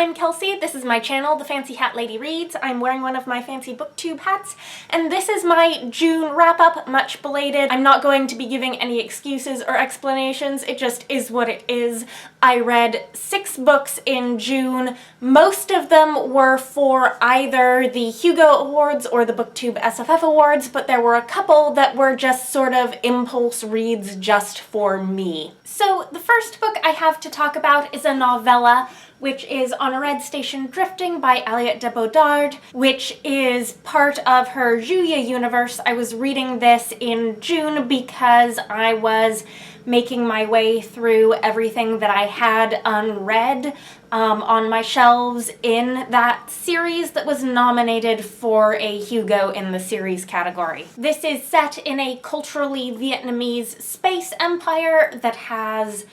I'm Kelsey. This is my channel, The Fancy Hat Lady Reads. I'm wearing one of my fancy booktube hats, and this is my June wrap-up, much belated. I'm not going to be giving any excuses or explanations. It just is what it is. I read 6 books in June. Most of them were for either the Hugo Awards or the BookTube SFF Awards, but there were a couple that were just sort of impulse reads just for me. So the first book I have to talk about is a novella, which is On a Red Station Drifting by Aliette de Bodard, which is part of her Julia universe. I was reading this in June because I was making my way through everything that I had unread on my shelves in that series that was nominated for a Hugo in the series category. This is set in a culturally Vietnamese space empire that has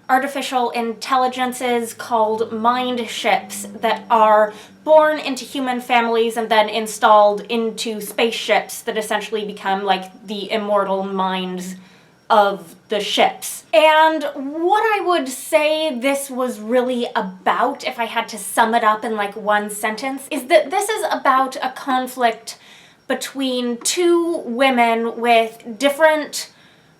artificial intelligences called mind ships that are born into human families and then installed into spaceships that essentially become like the immortal minds of the ships. And what I would say this was really about, if I had to sum it up in like one sentence, is that this is about a conflict between 2 women with different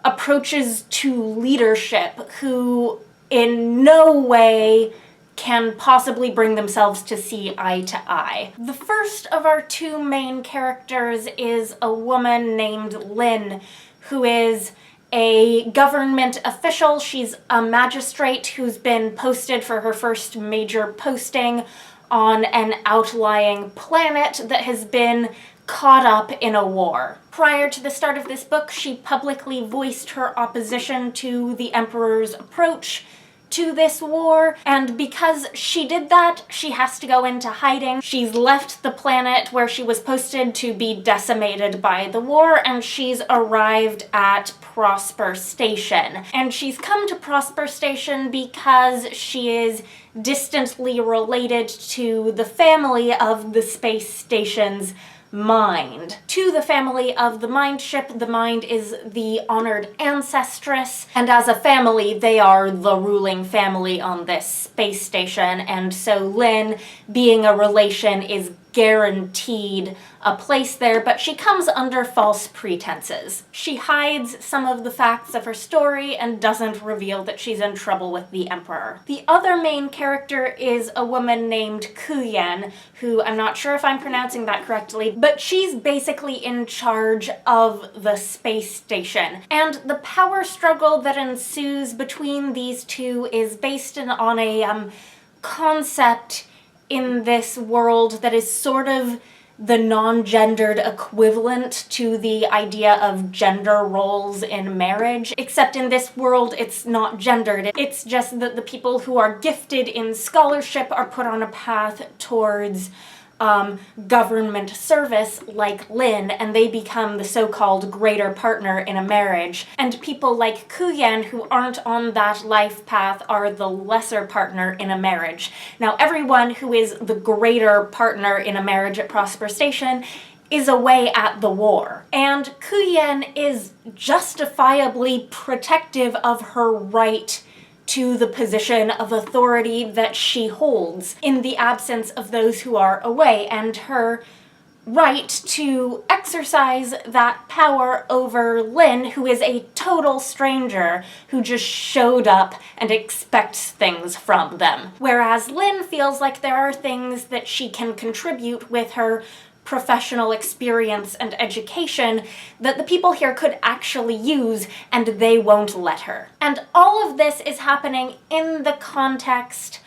approaches to leadership who in no way can possibly bring themselves to see eye to eye. The first of our 2 main characters is a woman named Lynn, who is a government official. She's a magistrate who's been posted for her first major posting on an outlying planet that has been caught up in a war. Prior to the start of this book, she publicly voiced her opposition to the Emperor's approach to this war, and because she did that, she has to go into hiding. She's left the planet where she was posted to be decimated by the war, and she's arrived at Prosper Station. And she's come to Prosper Station because she is distantly related to the family of the space station's mind. To the family of the mind ship, the mind is the honored ancestress, and as a family, they are the ruling family on this space station, and so Lynn, being a relation, is guaranteed a place there, but she comes under false pretenses. She hides some of the facts of her story and doesn't reveal that she's in trouble with the Emperor. The other main character is a woman named Kuyen, who I'm not sure if I'm pronouncing that correctly, but she's basically in charge of the space station. And the power struggle that ensues between these 2 is based on a concept in this world that is sort of the non-gendered equivalent to the idea of gender roles in marriage, except in this world it's not gendered. It's just that the people who are gifted in scholarship are put on a path towards government service like Lynn, and they become the so-called greater partner in a marriage. And people like Kuyen, who aren't on that life path, are the lesser partner in a marriage. Now, everyone who is the greater partner in a marriage at Prosper Station is away at the war. And Kuyen is justifiably protective of her right to the position of authority that she holds in the absence of those who are away, and her right to exercise that power over Lynn, who is a total stranger who just showed up and expects things from them. Whereas Lynn feels like there are things that she can contribute with her professional experience and education that the people here could actually use, and they won't let her. And all of this is happening in the context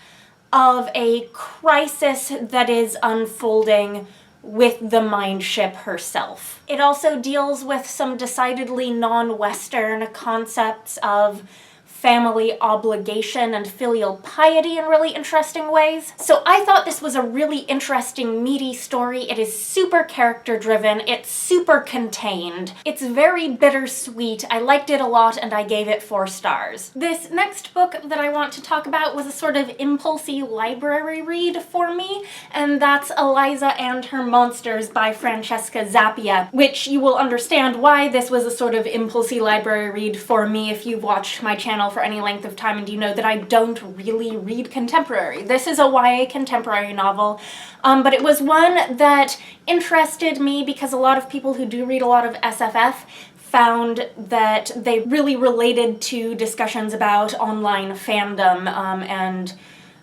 of a crisis that is unfolding with the mind ship herself. It also deals with some decidedly non-Western concepts of family obligation and filial piety in really interesting ways. So I thought this was a really interesting, meaty story. It is super character-driven, it's super contained, it's very bittersweet. I liked it a lot and I gave it 4 stars. This next book that I want to talk about was a sort of impulsy library read for me, and that's Eliza and Her Monsters by Francesca Zappia, which you will understand why this was a sort of impulsy library read for me if you've watched my channel channel for any length of time, and you know that I don't really read contemporary. This is a YA contemporary novel, but it was one that interested me because a lot of people who do read a lot of SFF found that they really related to discussions about online fandom and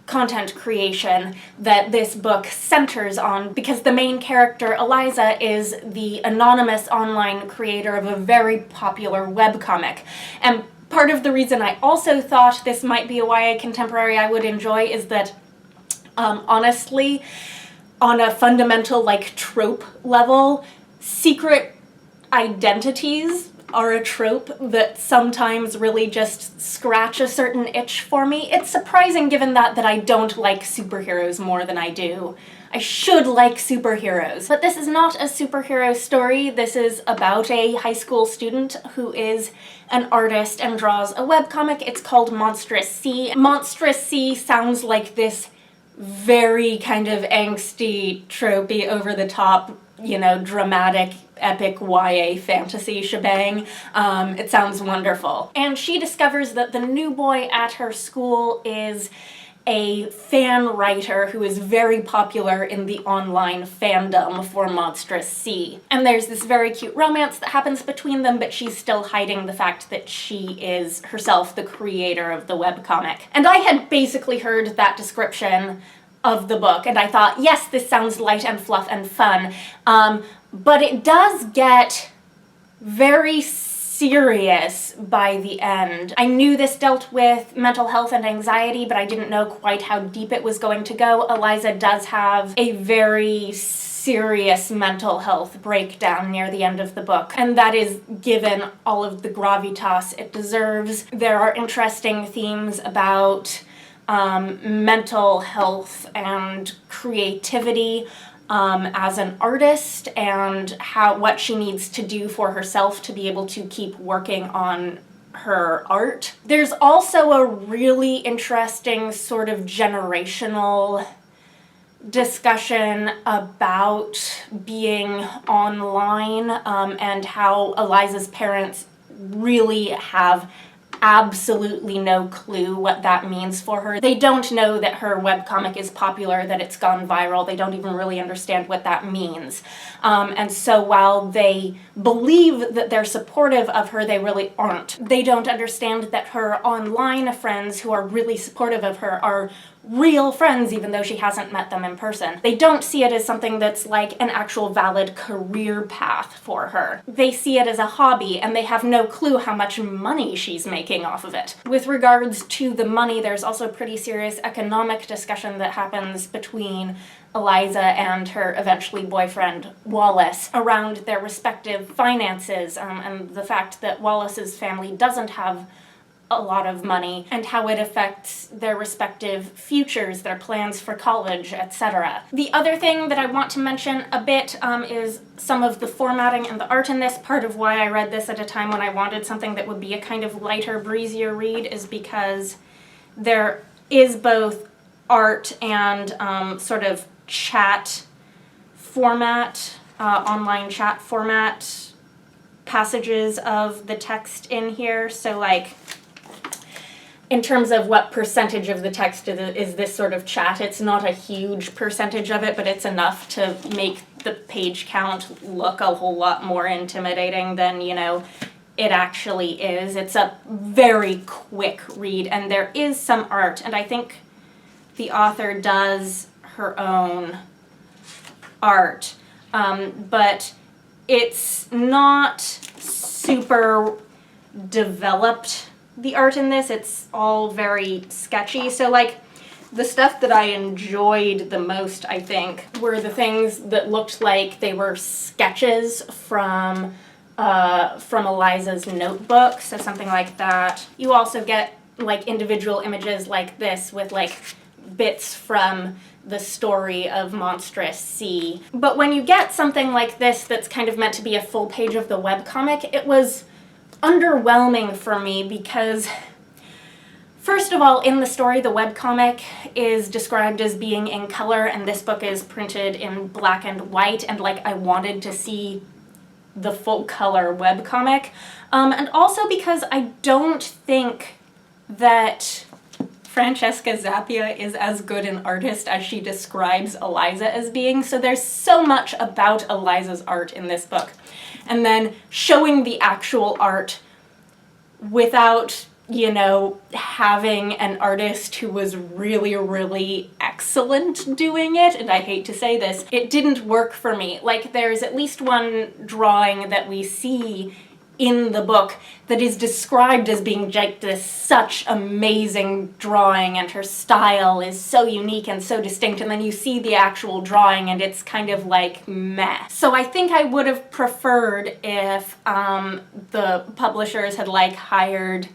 content creation that this book centers on, because the main character, Eliza, is the anonymous online creator of a very popular webcomic. And part of the reason I also thought this might be a YA contemporary I would enjoy is that, honestly, on a fundamental, like, trope level, secret identities are a trope that sometimes really just scratch a certain itch for me. It's surprising given that I don't like superheroes more than I do. I should like superheroes. But this is not a superhero story. This is about a high school student who is an artist and draws a webcomic. It's called Monstrous Sea. Monstrous Sea sounds like this very kind of angsty, tropey, over-the-top, you know, dramatic, epic YA fantasy shebang. It sounds wonderful. And she discovers that the new boy at her school is a fan writer who is very popular in the online fandom for Monstrous Sea. And there's this very cute romance that happens between them, but she's still hiding the fact that she is herself the creator of the webcomic. And I had basically heard that description of the book, and I thought, yes, this sounds light and fluff and fun, but it does get very serious by the end. I knew this dealt with mental health and anxiety, but I didn't know quite how deep it was going to go. Eliza does have a very serious mental health breakdown near the end of the book, and that is given all of the gravitas it deserves. There are interesting themes about mental health and creativity as an artist, and what she needs to do for herself to be able to keep working on her art. There's also a really interesting sort of generational discussion about being online and how Eliza's parents really have absolutely no clue what that means for her. They don't know that her webcomic is popular, that it's gone viral. They don't even really understand what that means. And so while they believe that they're supportive of her, they really aren't. They don't understand that her online friends who are really supportive of her are real friends, even though she hasn't met them in person. They don't see it as something that's like an actual valid career path for her. They see it as a hobby, and they have no clue how much money she's making off of it. With regards to the money, there's also a pretty serious economic discussion that happens between Eliza and her eventually boyfriend Wallace around their respective finances, and the fact that Wallace's family doesn't have a lot of money, and how it affects their respective futures, their plans for college, etc. The other thing that I want to mention a bit is some of the formatting and the art in this. Part of why I read this at a time when I wanted something that would be a kind of lighter, breezier read is because there is both art and sort of chat format, online chat format passages of the text in here. So like, in terms of what percentage of the text is this sort of chat, it's not a huge percentage of it, but it's enough to make the page count look a whole lot more intimidating than, you know, it actually is. It's a very quick read, and there is some art, and I think the author does her own art, but it's not super developed, the art in this. It's all very sketchy. So like, the stuff that I enjoyed the most, I think, were the things that looked like they were sketches from Eliza's notebook, so something like that. You also get like individual images like this with like bits from the story of Monstrous Sea. But when you get something like this that's kind of meant to be a full page of the webcomic, it was underwhelming for me because, first of all, in the story, the webcomic is described as being in color, and this book is printed in black and white, and like, I wanted to see the full color webcomic. And also because I don't think that Francesca Zappia is as good an artist as she describes Eliza as being. So there's so much about Eliza's art in this book. And then showing the actual art without, you know, having an artist who was really, really excellent doing it, and I hate to say this, it didn't work for me. Like, there's at least one drawing that we see in the book that is described as being like this such amazing drawing, and her style is so unique and so distinct, and then you see the actual drawing and it's kind of like meh. So I think I would have preferred if the publishers had like hired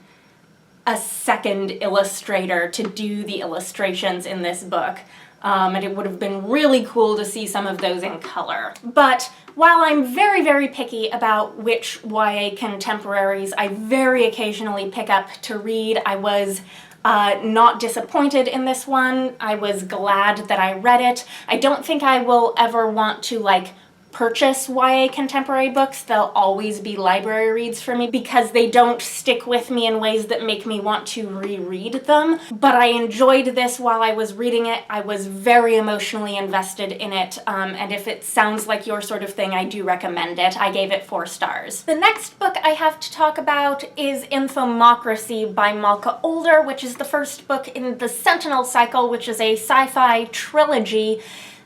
a second illustrator to do the illustrations in this book. And it would have been really cool to see some of those in color. But while I'm very, very picky about which YA contemporaries I very occasionally pick up to read, I was not disappointed in this one. I was glad that I read it. I don't think I will ever want to like purchase YA contemporary books. They'll always be library reads for me because they don't stick with me in ways that make me want to reread them. But I enjoyed this while I was reading it. I was very emotionally invested in it, and if it sounds like your sort of thing, I do recommend it. I gave it 4 stars. The next book I have to talk about is Infomocracy by Malka, which is the first book in the Sentinel cycle, which is a sci-fi trilogy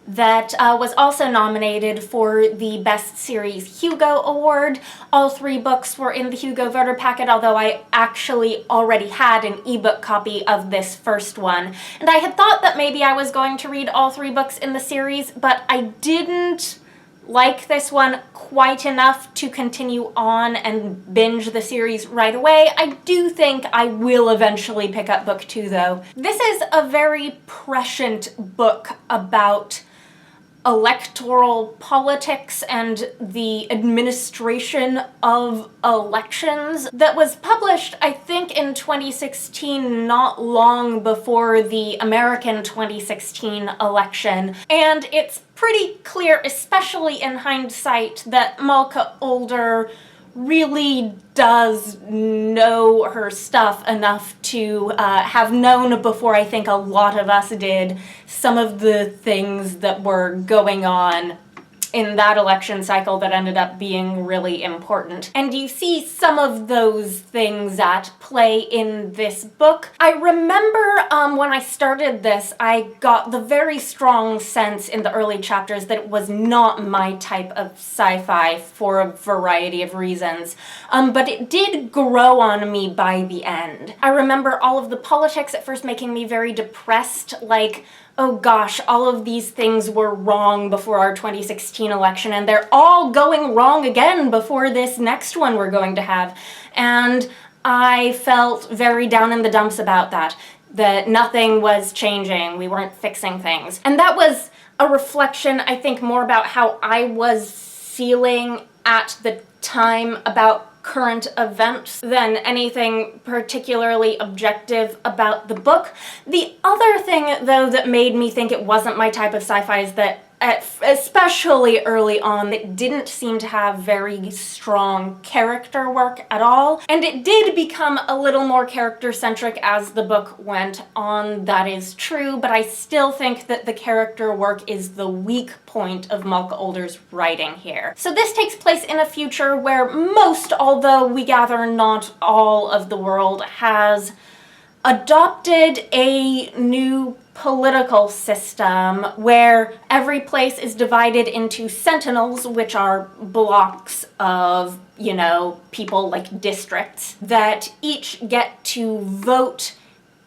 that was also nominated for the Best Series Hugo Award. All 3 books were in the Hugo voter packet, although I actually already had an ebook copy of this first one. And I had thought that maybe I was going to read all 3 books in the series, but I didn't like this one quite enough to continue on and binge the series right away. I do think I will eventually pick up book 2 though. This is a very prescient book about electoral politics and the administration of elections that was published, I think, in 2016, not long before the American 2016 election. And it's pretty clear, especially in hindsight, that Malka really does know her stuff enough to have known before I think a lot of us did some of the things that were going on in that election cycle that ended up being really important. And you see some of those things at play in this book. I remember when I started this, I got the very strong sense in the early chapters that it was not my type of sci-fi for a variety of reasons, but it did grow on me by the end. I remember all of the politics at first making me very depressed, like, oh gosh, all of these things were wrong before our 2016 election, and they're all going wrong again before this next one we're going to have. And I felt very down in the dumps about that nothing was changing, we weren't fixing things. And that was a reflection, I think, more about how I was feeling at the time about current events than anything particularly objective about the book. The other thing, though, that made me think it wasn't my type of sci-fi is that, especially early on, it didn't seem to have very strong character work at all. And it did become a little more character-centric as the book went on, that is true, but I still think that the character work is the weak point of Malka writing here. So this takes place in a future where most, although we gather not all of the world, has adopted a new political system where every place is divided into sentinels, which are blocks of, you know, people, like districts, that each get to vote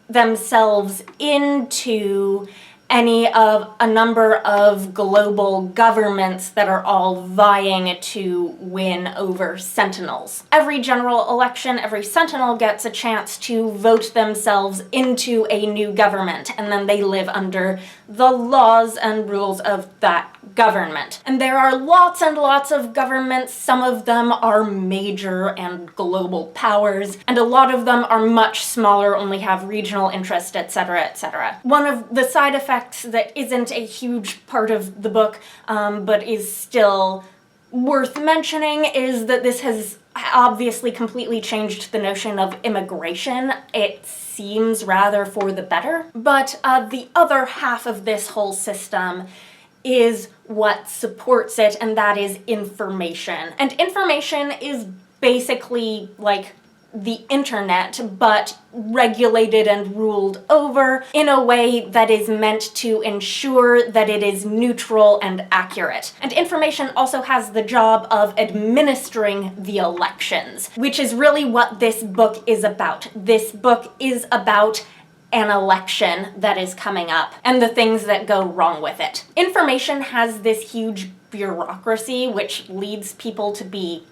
themselves into any of a number of global governments that are all vying to win over sentinels. Every general election, every sentinel gets a chance to vote themselves into a new government, and then they live under the laws and rules of that government. And there are lots and lots of governments. Some of them are major and global powers, and a lot of them are much smaller, only have regional interest, etc., etc. One of the side effects that isn't a huge part of the book, but is still worth mentioning, is that this has obviously completely changed the notion of immigration. It seems rather for the better. But the other half of this whole system is what supports it, and that is information. And information is basically like the internet, but regulated and ruled over in a way that is meant to ensure that it is neutral and accurate. And information also has the job of administering the elections, which is really what this book is about. This book is about an election that is coming up and the things that go wrong with it. Information has this huge bureaucracy which leads people to be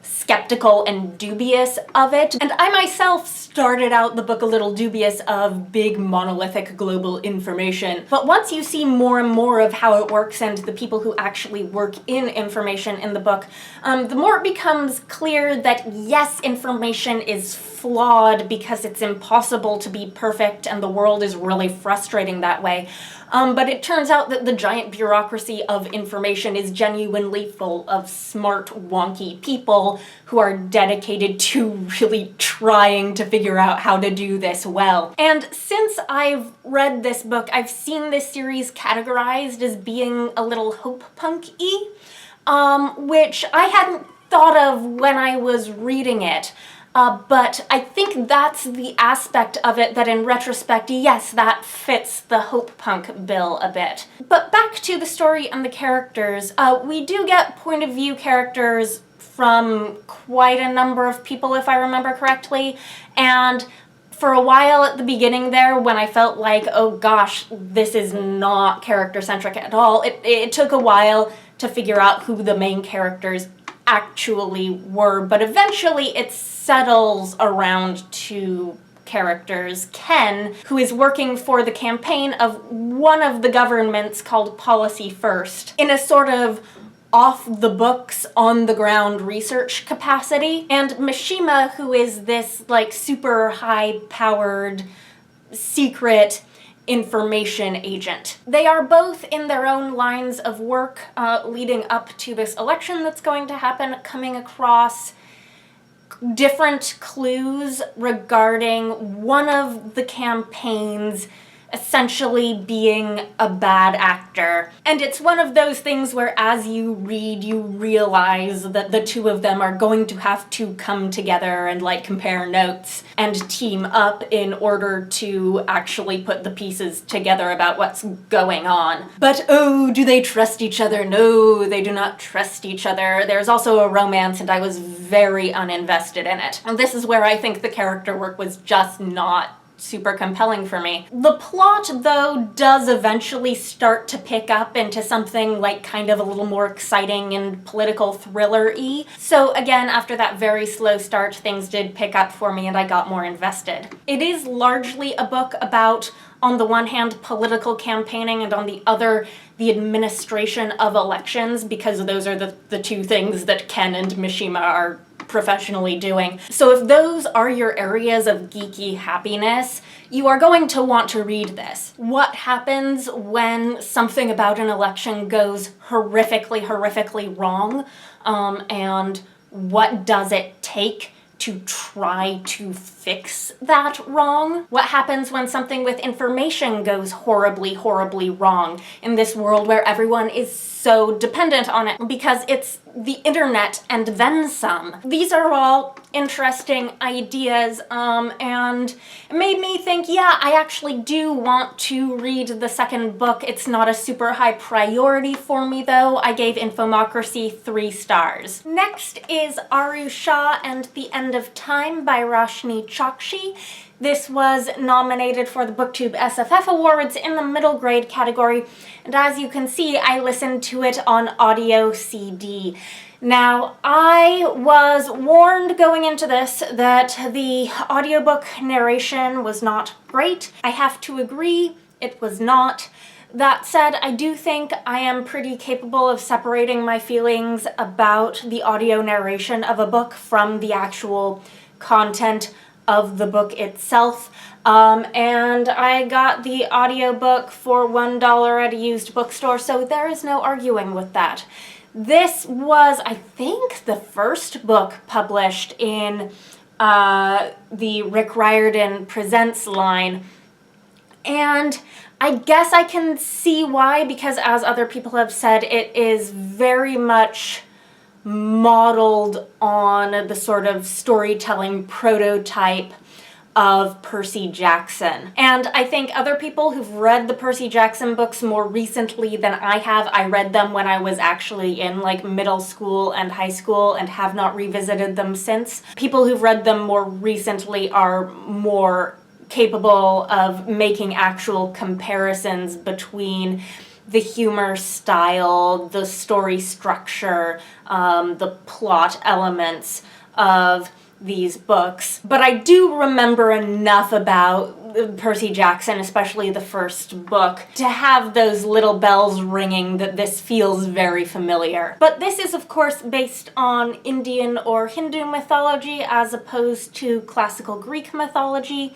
skeptical and dubious of it. And I myself started out the book a little dubious of big monolithic global information. But once you see more and more of how it works and the people who actually work in information in the book, the more it becomes clear that yes, information is flawed because it's impossible to be perfect and the world is really frustrating that way. But it turns out that the giant bureaucracy of information is genuinely full of smart, wonky people who are dedicated to really trying to figure out how to do this well. And since I've read this book, I've seen this series categorized as being a little hope punk-y, which I hadn't thought of when I was reading it. But I think that's the aspect of it that in retrospect, yes, that fits the hope punk bill a bit. But back to the story and the characters, we do get point of view characters from quite a number of people, if I remember correctly, and for a while at the beginning there, when I felt like, oh gosh, this is not character-centric at all, it took a while to figure out who the main characters actually were, but eventually it settles around two characters. Ken, who is working for the campaign of one of the governments called Policy First, in a sort of off-the-books, on-the-ground research capacity, and Mishima, who is this, like, super high-powered, secret information agent. They are both in their own lines of work leading up to this election that's going to happen, coming across different clues regarding one of the campaigns essentially being a bad actor. And it's one of those things where as you read, you realize that the two of them are going to have to come together and like compare notes and team up in order to actually put the pieces together about what's going on. But oh, do they trust each other? No, they do not trust each other. There's also a romance and I was very uninvested in it. And this is where I think the character work was just not super compelling for me. The plot, though, does eventually start to pick up into something like kind of a little more exciting and political thriller-y. So again, after that very slow start, things did pick up for me and I got more invested. It is largely a book about, on the one hand, political campaigning and on the other, the administration of elections, because those are the two things that Ken and Mishima are professionally doing. So if those are your areas of geeky happiness, you are going to want to read this. What happens when something about an election goes horrifically wrong, and what does it take to try to fix that wrong? What happens when something with information goes horribly wrong in this world where everyone is so dependent on it because it's the internet and then some? These are all interesting ideas, and it made me think, yeah, I actually do want to read the second book. It's not a super high priority for me though. I gave Infomocracy 3 stars. Next is Shah and the End of Time by Roshani Chokshi. This was nominated for the BookTube SFF Awards in the middle grade category, and as you can see, I listened to it on audio CD. Now, I was warned going into this that the audiobook narration was not great. I have to agree, it was not. That said, I do think I am pretty capable of separating my feelings about the audio narration of a book from the actual content of the book itself. And I got the audiobook for $1 at a used bookstore, so there is no arguing with that. This was, I think, the first book published in the Rick Riordan Presents line. And I guess I can see why, because as other people have said, it is very much modeled on the sort of storytelling prototype of Percy Jackson. And I think other people who've read the Percy Jackson books more recently than I have, I read them when I was actually in like middle school and high school and have not revisited them since. People who've read them more recently are more capable of making actual comparisons between the humor style, the story structure, the plot elements of these books. But I do remember enough about Percy Jackson, especially the first book, to have those little bells ringing that this feels very familiar. But this is, of course, based on Indian or Hindu mythology as opposed to classical Greek mythology.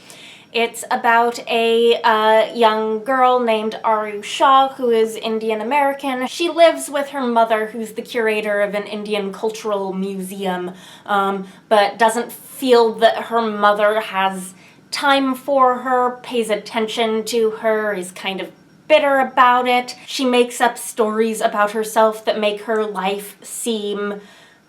It's about a young girl named Aru Shah, who is Indian American. She lives with her mother, who's the curator of an Indian cultural museum, but doesn't feel that her mother has time for her, pays attention to her, is kind of bitter about it. She makes up stories about herself that make her life seem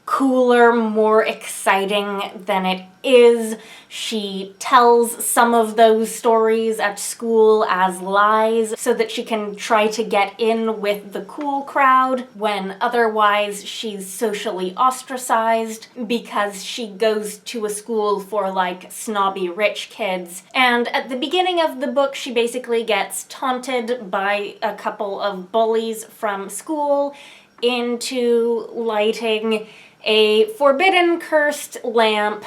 cooler, more exciting than it is. She tells some of those stories at school as lies so that she can try to get in with the cool crowd when otherwise she's socially ostracized because she goes to a school for like snobby rich kids. And at the beginning of the book, she basically gets taunted by a couple of bullies from school into lighting a forbidden cursed lamp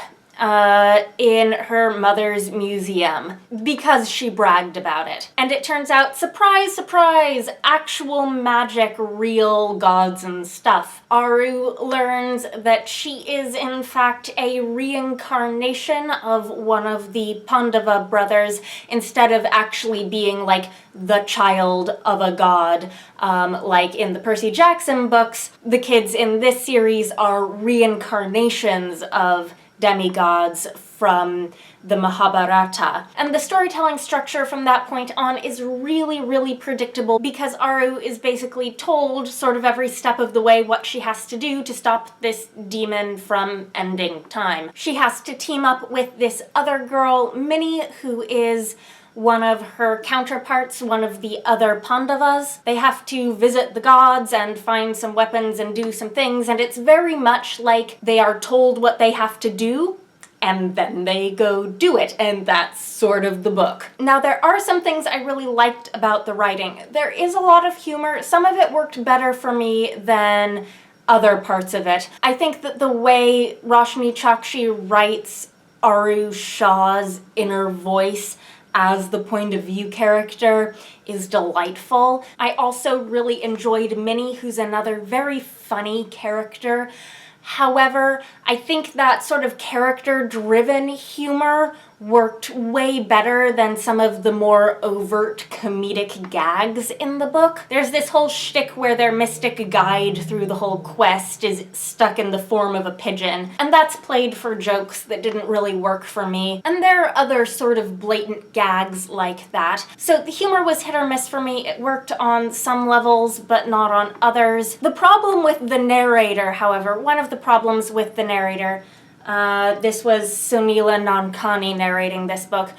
in her mother's museum because she bragged about it. And it turns out, surprise, surprise, actual magic, real gods and stuff. Aru learns that she is in fact a reincarnation of one of the Pandava brothers instead of actually being like the child of a god. Like in the Percy Jackson books, the kids in this series are reincarnations of demigods from the Mahabharata. And the storytelling structure from that point on is really, really predictable because Aru is basically told sort of every step of the way what she has to do to stop this demon from ending time. She has to team up with this other girl, Minnie, who is one of her counterparts, one of the other Pandavas. They have to visit the gods and find some weapons and do some things, and it's very much like they are told what they have to do, and then they go do it, and that's sort of the book. Now, there are some things I really liked about the writing. There is a lot of humor. Some of it worked better for me than other parts of it. I think that the way Roshani Chokshi writes Aru Shah's inner voice as the point of view character is delightful. I also really enjoyed Minnie, who's another very funny character. However, I think that sort of character-driven humor worked way better than some of the more overt comedic gags in the book. There's this whole shtick where their mystic guide through the whole quest is stuck in the form of a pigeon, and that's played for jokes that didn't really work for me. And there are other sort of blatant gags like that. So the humor was hit or miss for me. It worked on some levels, but not on others. The problem with the narrator, however, one of the problems with the narrator, this was Sunila Nankani narrating this book,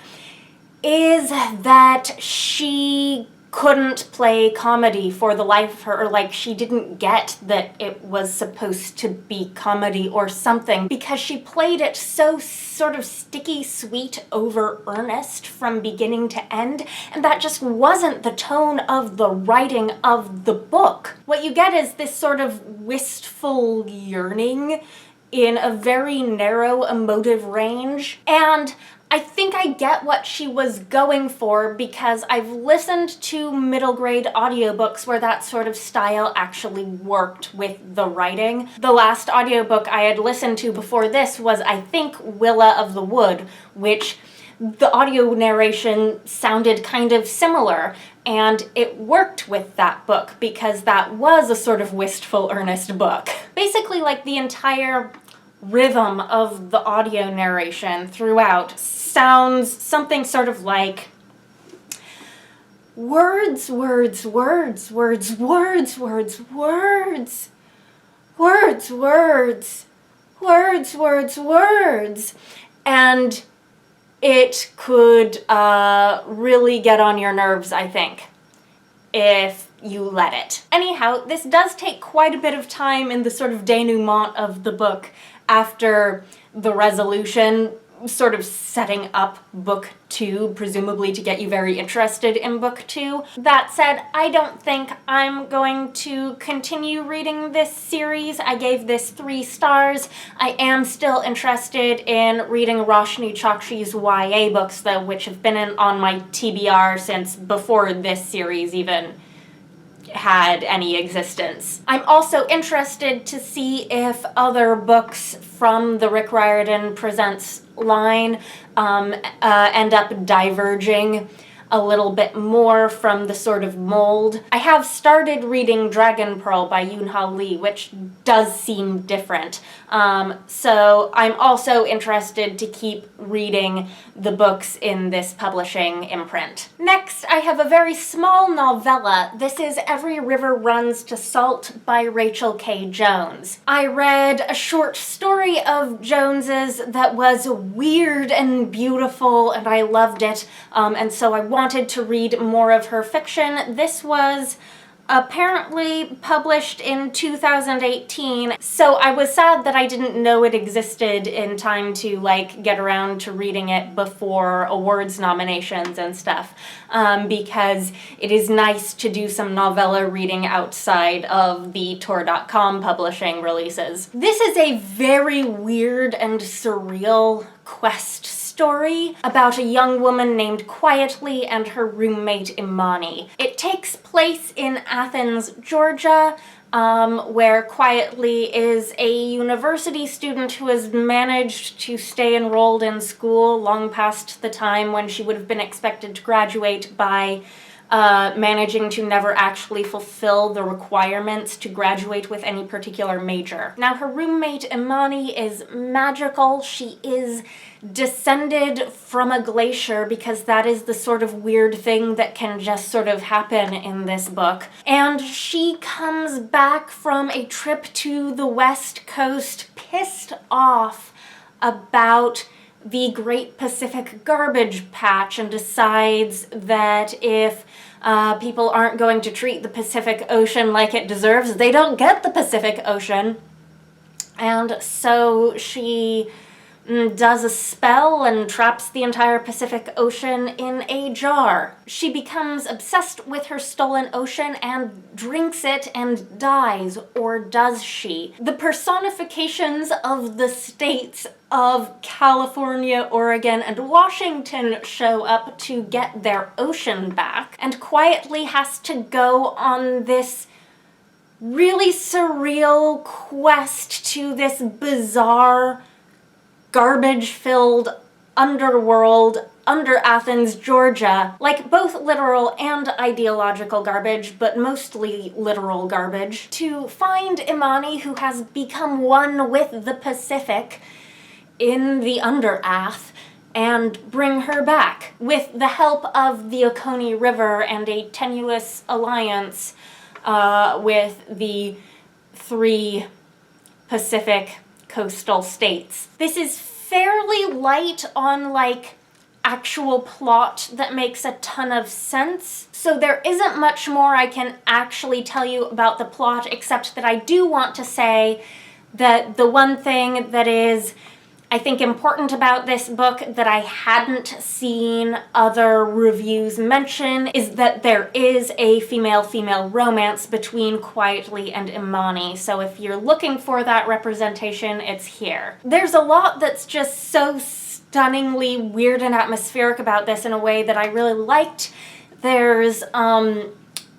is that she couldn't play comedy for the life of her, or like she didn't get that it was supposed to be comedy or something, because she played it so sort of sticky, sweet, over earnest from beginning to end, and that just wasn't the tone of the writing of the book. What you get is this sort of wistful yearning in a very narrow emotive range, and I think I get what she was going for because I've listened to middle grade audiobooks where that sort of style actually worked with the writing. The last audiobook I had listened to before this was, I think, Willa of the Wood, which the audio narration sounded kind of similar, and it worked with that book because that was a sort of wistful, earnest book. Basically, like, the entire rhythm of the audio narration throughout sounds something sort of like words, words, words, words, words, words, words, words, words, words, words, words. And it could really get on your nerves, I think, if you let it. Anyhow, this does take quite a bit of time in the sort of denouement of the book after the resolution, sort of setting up book 2, presumably to get you very interested in book 2. That said, I don't think I'm going to continue reading this series. I gave this 3 stars. I am still interested in reading Roshani Chokshi's YA books, though, which have been on my TBR since before this series even had any existence. I'm also interested to see if other books from the Rick Riordan Presents line end up diverging a little bit more from the sort of mold. I have started reading Dragon Pearl by Yoonha Lee, which does seem different. So I'm also interested to keep reading the books in this publishing imprint. Next, I have a very small novella. This is Every River Runs to Salt by Rachael K. Jones. I read a short story of Jones's that was weird and beautiful, and I loved it, and so I wanted to read more of her fiction. This was apparently published in 2018, so I was sad that I didn't know it existed in time to, like, get around to reading it before awards nominations and stuff, because it is nice to do some novella reading outside of the Tor.com publishing releases. This is a very weird and surreal quest story about a young woman named Quietly and her roommate Imani. It takes place in Athens, Georgia, where Quietly is a university student who has managed to stay enrolled in school long past the time when she would have been expected to graduate by managing to never actually fulfill the requirements to graduate with any particular major. Now, her roommate Imani is magical. She is descended from a glacier, because that is the sort of weird thing that can just sort of happen in this book. And she comes back from a trip to the West Coast pissed off about the Great Pacific Garbage Patch, and decides that if people aren't going to treat the Pacific Ocean like it deserves, they don't get the Pacific Ocean. And so she does a spell and traps the entire Pacific Ocean in a jar. She becomes obsessed with her stolen ocean and drinks it and dies, or does she? The personifications of the states of California, Oregon, and Washington show up to get their ocean back, and Quietly has to go on this really surreal quest to this bizarre, garbage-filled underworld under Athens, Georgia. Like, both literal and ideological garbage, but mostly literal garbage, to find Imani, who has become one with the Pacific in the Underath, and bring her back with the help of the Oconee River and a tenuous alliance with the 3 Pacific coastal states. This is fairly light on, like, actual plot that makes a ton of sense, so there isn't much more I can actually tell you about the plot, except that I do want to say that the one thing that is, I think, important about this book that I hadn't seen other reviews mention is that there is a female-female romance between Quietly and Imani, so if you're looking for that representation, it's here. There's a lot that's just so stunningly weird and atmospheric about this in a way that I really liked. There's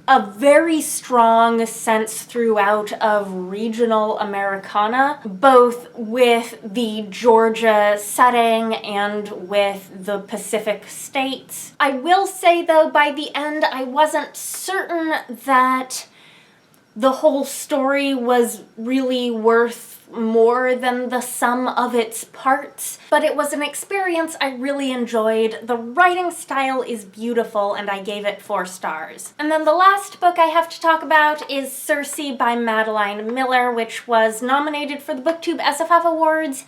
a very strong sense throughout of regional Americana, both with the Georgia setting and with the Pacific states. I will say though, by the end, I wasn't certain that the whole story was really worth more than the sum of its parts, but it was an experience I really enjoyed. The writing style is beautiful, and I gave it 4 stars. And then the last book I have to talk about is Circe by Madeline Miller, which was nominated for the BookTube SFF Awards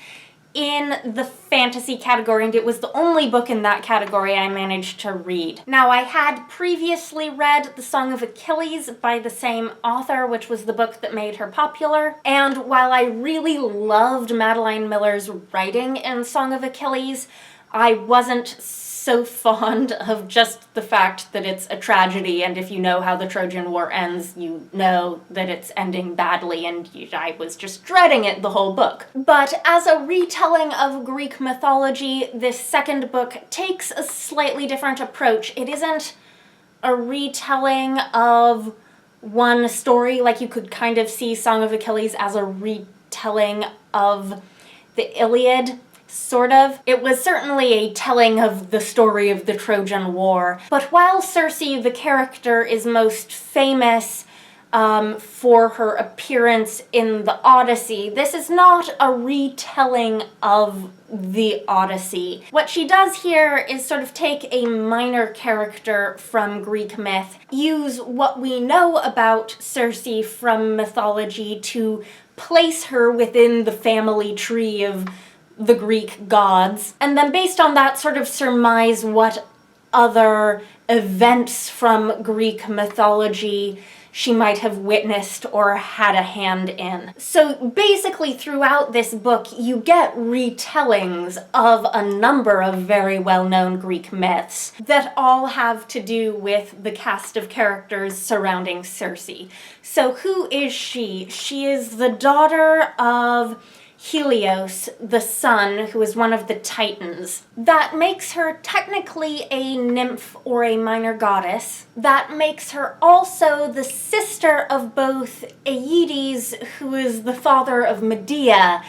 in the fantasy category, and it was the only book in that category I managed to read. Now, I had previously read The Song of Achilles by the same author, which was the book that made her popular, and while I really loved Madeline Miller's writing in Song of Achilles, I wasn't so fond of just the fact that it's a tragedy, and if you know how the Trojan War ends, you know that it's ending badly, and I was just dreading it the whole book. But as a retelling of Greek mythology, this second book takes a slightly different approach. It isn't a retelling of one story, like you could kind of see Song of Achilles as a retelling of the Iliad, sort of. It was certainly a telling of the story of the Trojan War, but while Circe, the character, is most famous for her appearance in the Odyssey, this is not a retelling of the Odyssey. What she does here is sort of take a minor character from Greek myth, use what we know about Circe from mythology to place her within the family tree of the Greek gods, and then based on that sort of surmise what other events from Greek mythology she might have witnessed or had a hand in. So basically throughout this book you get retellings of a number of very well-known Greek myths that all have to do with the cast of characters surrounding Circe. So who is she? She is the daughter of Helios, the sun, who is one of the Titans. That makes her technically a nymph or a minor goddess. That makes her also the sister of both Aeetes, who is the father of Medea,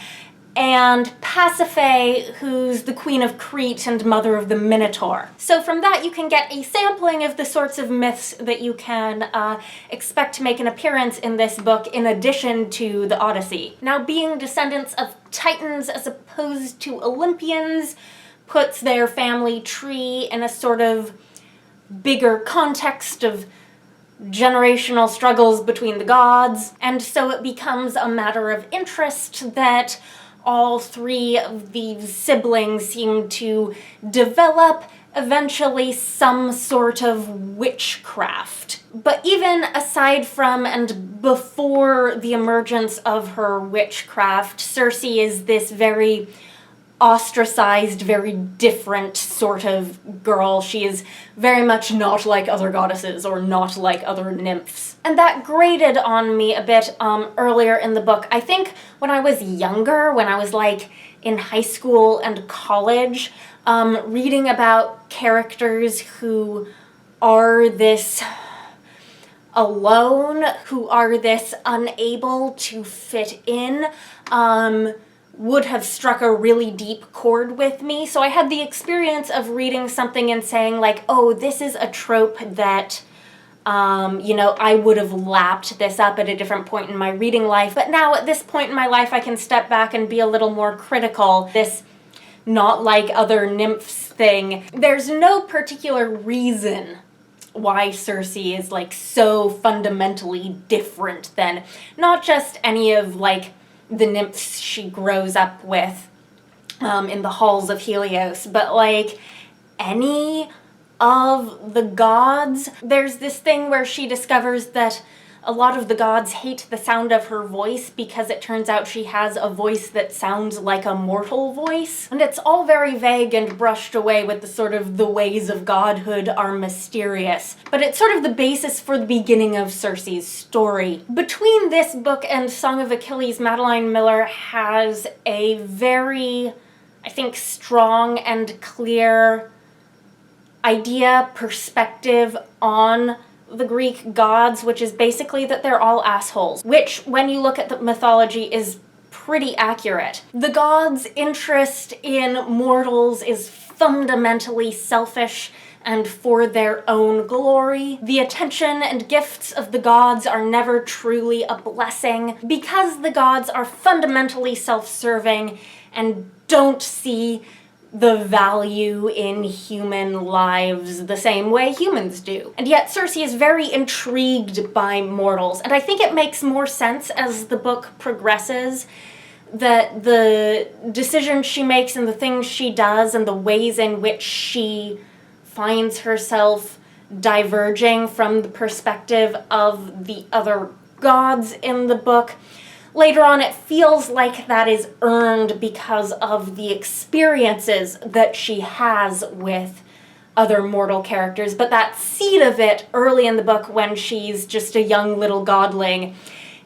and Pasiphae, who's the queen of Crete and mother of the Minotaur. So from that you can get a sampling of the sorts of myths that you can expect to make an appearance in this book in addition to the Odyssey. Now, being descendants of Titans as opposed to Olympians puts their family tree in a sort of bigger context of generational struggles between the gods, and so it becomes a matter of interest that all 3 of these siblings seem to develop eventually some sort of witchcraft. But even aside from and before the emergence of her witchcraft, Circe is this very ostracized, very different sort of girl. She is very much not like other goddesses or not like other nymphs. And that grated on me a bit earlier in the book. I think when I was younger, when I was like in high school and college, reading about characters who are this alone, who are this unable to fit in, would have struck a really deep chord with me. So I had the experience of reading something and saying like, oh, this is a trope that, you know, I would have lapped this up at a different point in my reading life. But now at this point in my life, I can step back and be a little more critical. This not like other nymphs thing. There's no particular reason why Circe is like so fundamentally different than not just any of like the nymphs she grows up with in the halls of Helios, but like any of the gods. There's this thing where she discovers that a lot of the gods hate the sound of her voice because it turns out she has a voice that sounds like a mortal voice. And it's all very vague and brushed away with the sort of the ways of godhood are mysterious. But it's sort of the basis for the beginning of Circe's story. Between this book and Song of Achilles, Madeline Miller has a very, I think, strong and clear idea, perspective on the Greek gods, which is basically that they're all assholes, which, when you look at the mythology, is pretty accurate. The gods' interest in mortals is fundamentally selfish and for their own glory. The attention and gifts of the gods are never truly a blessing because the gods are fundamentally self-serving and don't see the value in human lives the same way humans do. And yet Cersei is very intrigued by mortals, and I think it makes more sense as the book progresses that the decisions she makes and the things she does and the ways in which she finds herself diverging from the perspective of the other gods in the book. Later on, it feels like that is earned because of the experiences that she has with other mortal characters, but that seed of it early in the book when she's just a young little godling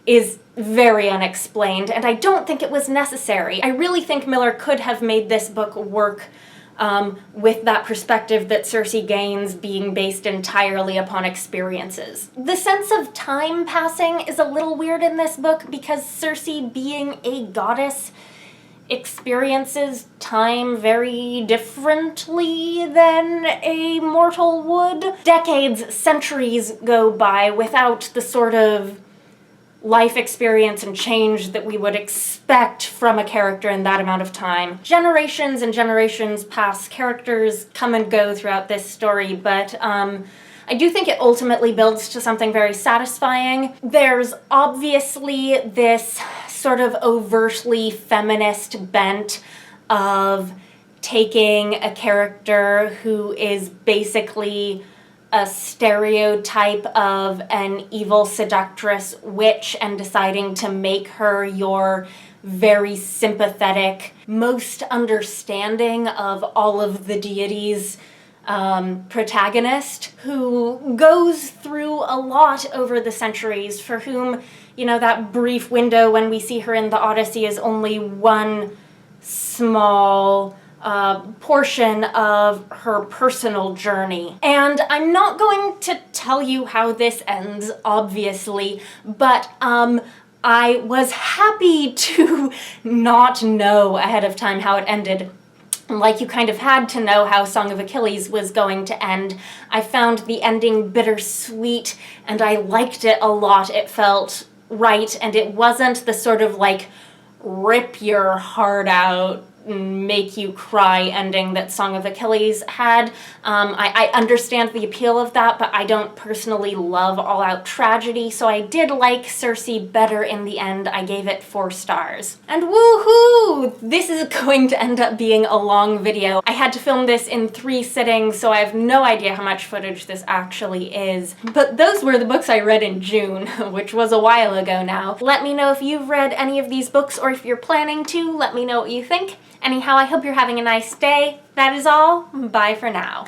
is very unexplained, and I don't think it was necessary. I really think Miller could have made this book work with that perspective that Cersei gains being based entirely upon experiences. The sense of time passing is a little weird in this book because Cersei, being a goddess, experiences time very differently than a mortal would. Decades, centuries go by without the sort of life experience and change that we would expect from a character in that amount of time. Generations and generations pass, characters come and go throughout this story, but I do think it ultimately builds to something very satisfying. There's obviously this sort of overtly feminist bent of taking a character who is basically a stereotype of an evil seductress witch and deciding to make her your very sympathetic, most understanding of all of the deities protagonist who goes through a lot over the centuries, for whom, you know, that brief window when we see her in the Odyssey is only one small portion of her personal journey. And I'm not going to tell you how this ends, obviously, but I was happy to not know ahead of time how it ended. Like you kind of had to know how Song of Achilles was going to end. I found the ending bittersweet, and I liked it a lot. It felt right, and it wasn't the sort of like rip your heart out, make you cry ending that Song of Achilles had. I understand the appeal of that, but I don't personally love all-out tragedy, so I did like Cersei better in the end. I gave it 4 stars. And woohoo! This is going to end up being a long video. I had to film this in 3 sittings, so I have no idea how much footage this actually is. But those were the books I read in June, which was a while ago now. Let me know if you've read any of these books, or if you're planning to. Let me know what you think. Anyhow, I hope you're having a nice day. That is all. Bye for now.